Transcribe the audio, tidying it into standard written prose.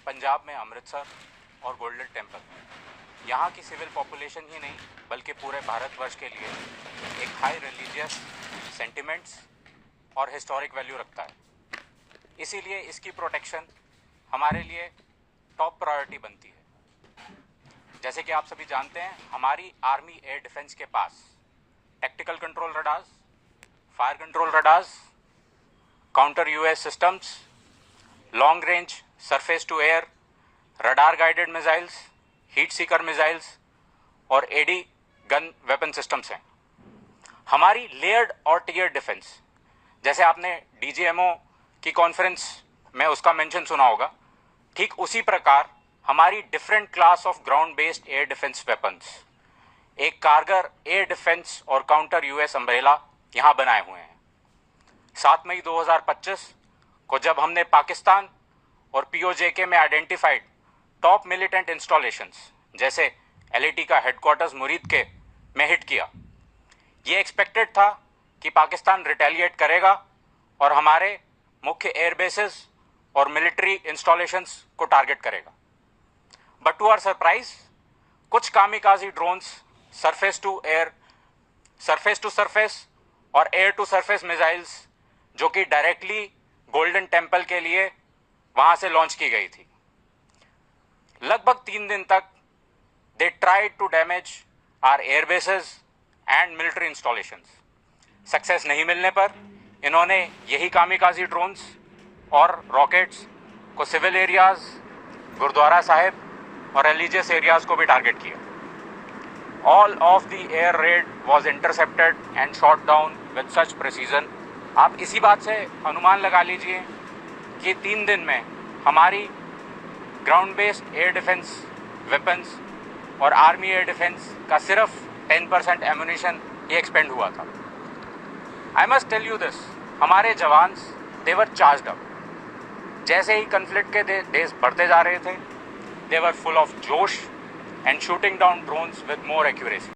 पंजाब में अमृतसर और golden temple यहाँ की सिविल पॉपुलेशन ही नहीं बल्कि पूरे भारतवर्ष के लिए एक हाई रिलीजियस सेंटिमेंट्स और हिस्टोरिक वैल्यू रखता है। इसीलिए इसकी प्रोटेक्शन हमारे लिए टॉप प्रायोरिटी बनती है। जैसे कि आप सभी जानते हैं, हमारी आर्मी एयर डिफेंस के पास tactical control radars, fire control radars, counter US systems, long range surface to air, radar guided missiles, heat seeker missiles और एडी गन वेपन सिस्टम्स हैं। हमारी लेयर्ड और टियर डिफेंस, जैसे आपने डीजीएमओ की conference में उसका मेंशन सुना होगा, ठीक उसी प्रकार हमारी different class of ground based air defence weapons, एक कारगर एयर डिफेंस और काउंटर यूएस अम्ब्रेला यहाँ बनाए हुए हैं। 7 मई 2025 को जब हमने पाकिस्तान और पीओजेके में आइडेंटिफाइड टॉप मिलिटेंट इंस्टॉलेशंस जैसे एलएटी का हेडक्वार्टर्स मुरीद के में हिट किया, ये एक्सपेक्टेड था कि पाकिस्तान रिटेलिएट करेगा और हमारे मुख्य एयर बेसेस और मिलिट्री इंस्टॉलेशंस को टारगेट करेगा। बट टू आवर सरप्राइज, कुछ kamikaze drones surface to surface और एयर टू सरफेस मिसाइल्स जो कि डायरेक्टली गोल्डन टेम्पल के लिए वहां से लॉन्च की गई थी, लगभग 3 दिन तक they tried to damage our air bases and military installations. Success नहीं मिलने पर इन्होंने यही कामिकाजी ड्रोन्स और रॉकेट्स को सिविल एरियाज, गुरुद्वारा साहिब और रिलीजियस एरियाज को भी टारगेट किया। All of the air raid was intercepted and shot down with such precision. आप इसी बात से अनुमान लगा लीजिए कि 3 दिन में हमारी ground based air defence weapons और आर्मी एयर डिफेंस का सिर्फ 10% एम्यूनिशन ही एक्सपेंड हुआ था। I must tell you this, हमारे जवान्स दे वर चार्ज्ड अप। जैसे ही कन्फ्लिक्ट के डेज बढ़ते जा रहे थे, दे वर फुल ऑफ जोश and shooting down drones with more accuracy.